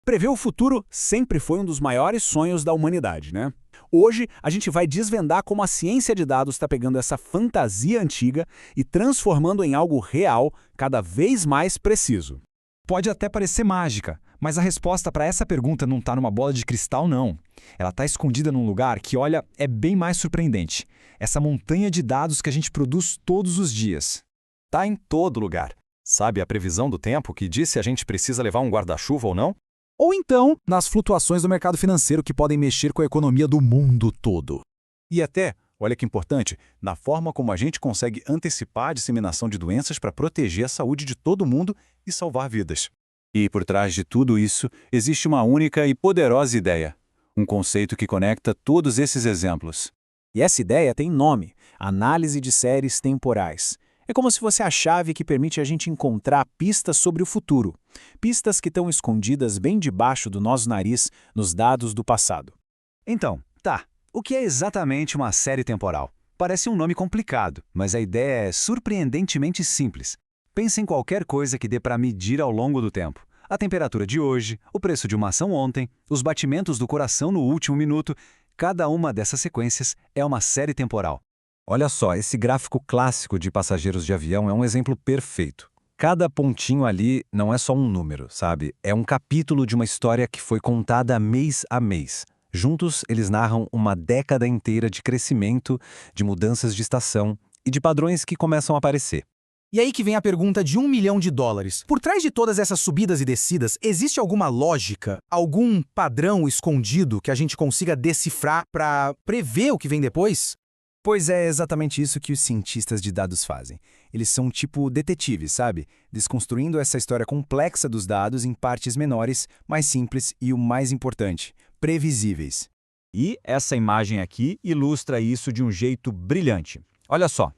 Prever o futuro sempre foi um dos maiores sonhos da humanidade, né? Hoje, a gente vai desvendar como a ciência de dados está pegando essa fantasia antiga e transformando em algo real, cada vez mais preciso. Pode até parecer mágica, mas a resposta para essa pergunta não está numa bola de cristal, não. Ela está escondida num lugar que, olha, é bem mais surpreendente. Essa montanha de dados que a gente produz todos os dias. Está em todo lugar. Sabe a previsão do tempo que diz se a gente precisa levar um guarda-chuva ou não? Ou então, nas flutuações do mercado financeiro que podem mexer com a economia do mundo todo. E até, olha que importante, na forma como a gente consegue antecipar a disseminação de doenças para proteger a saúde de todo mundo e salvar vidas. E por trás de tudo isso, existe uma única e poderosa ideia. Um conceito que conecta todos esses exemplos. E essa ideia tem nome: análise de séries temporais. É como se fosse a chave que permite a gente encontrar pistas sobre o futuro. Pistas que estão escondidas bem debaixo do nosso nariz nos dados do passado. Então, o que é exatamente uma série temporal? Parece um nome complicado, mas a ideia é surpreendentemente simples. Pense em qualquer coisa que dê para medir ao longo do tempo. A temperatura de hoje, o preço de uma ação ontem, os batimentos do coração no último minuto. Cada uma dessas sequências é uma série temporal. Olha só, esse gráfico clássico de passageiros de avião é um exemplo perfeito. Cada pontinho ali não é só um número, sabe? É um capítulo de uma história que foi contada mês a mês. Juntos, eles narram uma década inteira de crescimento, de mudanças de estação e de padrões que começam a aparecer. E aí que vem a pergunta de $1 milhão. Por trás de todas essas subidas e descidas, existe alguma lógica, algum padrão escondido que a gente consiga decifrar para prever o que vem depois? Pois é exatamente isso que os cientistas de dados fazem. Eles são tipo detetives, sabe? Desconstruindo essa história complexa dos dados em partes menores, mais simples e, o mais importante, previsíveis. E essa imagem aqui ilustra isso de um jeito brilhante. Olha só,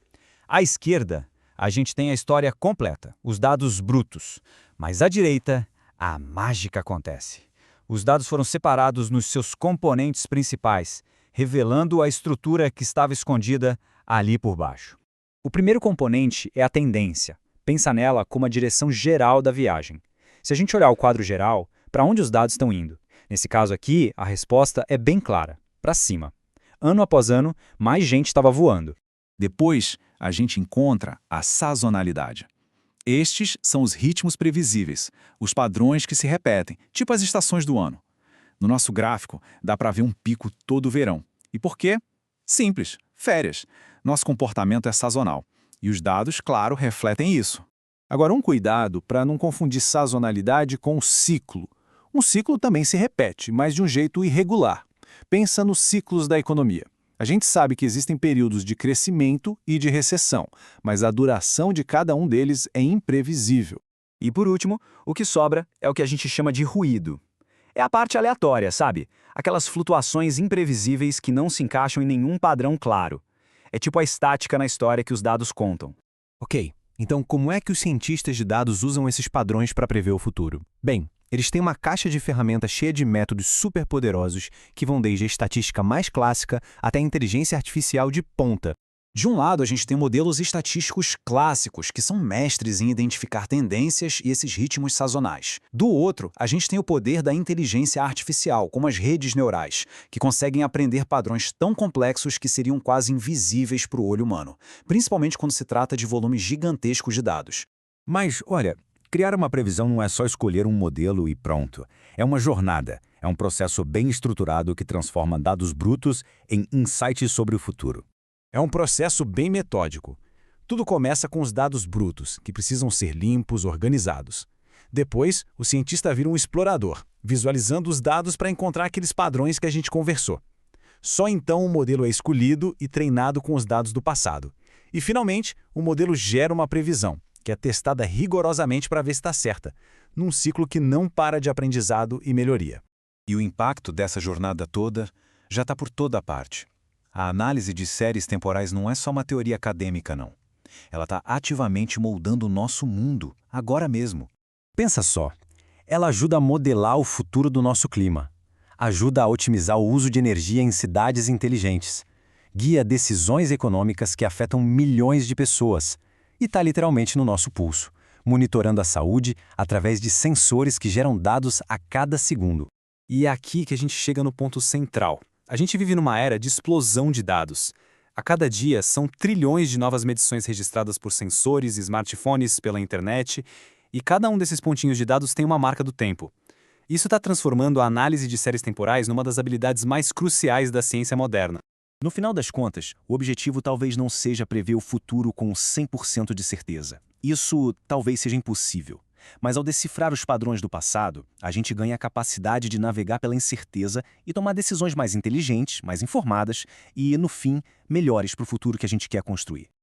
à esquerda a gente tem a história completa, os dados brutos. Mas à direita, a mágica acontece. Os dados foram separados nos seus componentes principais, revelando a estrutura que estava escondida ali por baixo. O primeiro componente é a tendência. Pensa nela como a direção geral da viagem. Se a gente olhar o quadro geral, para onde os dados estão indo? Nesse caso aqui, a resposta é bem clara, para cima. Ano após ano, mais gente estava voando. Depois, a gente encontra a sazonalidade. Estes são os ritmos previsíveis, os padrões que se repetem, tipo as estações do ano. No nosso gráfico, dá para ver um pico todo verão. E por quê? Simples, férias. Nosso comportamento é sazonal. E os dados, claro, refletem isso. Agora, um cuidado para não confundir sazonalidade com ciclo. Um ciclo também se repete, mas de um jeito irregular. Pensa nos ciclos da economia. A gente sabe que existem períodos de crescimento e de recessão, mas a duração de cada um deles é imprevisível. E por último, o que sobra é o que a gente chama de ruído. É a parte aleatória, sabe? Aquelas flutuações imprevisíveis que não se encaixam em nenhum padrão claro. É tipo a estática na história que os dados contam. Ok, então como é que os cientistas de dados usam esses padrões para prever o futuro? Bem, eles têm uma caixa de ferramentas cheia de métodos superpoderosos que vão desde a estatística mais clássica até a inteligência artificial de ponta. De um lado, a gente tem modelos estatísticos clássicos, que são mestres em identificar tendências e esses ritmos sazonais. Do outro, a gente tem o poder da inteligência artificial, como as redes neurais, que conseguem aprender padrões tão complexos que seriam quase invisíveis para o olho humano, principalmente quando se trata de volumes gigantescos de dados. Mas, olha, criar uma previsão não é só escolher um modelo e pronto. É uma jornada, é um processo bem estruturado que transforma dados brutos em insights sobre o futuro. É um processo bem metódico. Tudo começa com os dados brutos, que precisam ser limpos, organizados. Depois, o cientista vira um explorador, visualizando os dados para encontrar aqueles padrões que a gente conversou. Só então o modelo é escolhido e treinado com os dados do passado. E, finalmente, o modelo gera uma previsão, que é testada rigorosamente para ver se está certa, num ciclo que não para de aprendizado e melhoria. E o impacto dessa jornada toda já está por toda parte. A análise de séries temporais não é só uma teoria acadêmica, não. Ela está ativamente moldando o nosso mundo, agora mesmo. Pensa só, ela ajuda a modelar o futuro do nosso clima, ajuda a otimizar o uso de energia em cidades inteligentes, guia decisões econômicas que afetam milhões de pessoas e está literalmente no nosso pulso, monitorando a saúde através de sensores que geram dados a cada segundo. E é aqui que a gente chega no ponto central. A gente vive numa era de explosão de dados. A cada dia, são trilhões de novas medições registradas por sensores e smartphones pela internet, e cada um desses pontinhos de dados tem uma marca do tempo. Isso está transformando a análise de séries temporais numa das habilidades mais cruciais da ciência moderna. No final das contas, o objetivo talvez não seja prever o futuro com 100% de certeza. Isso talvez seja impossível. Mas ao decifrar os padrões do passado, a gente ganha a capacidade de navegar pela incerteza e tomar decisões mais inteligentes, mais informadas e, no fim, melhores para o futuro que a gente quer construir.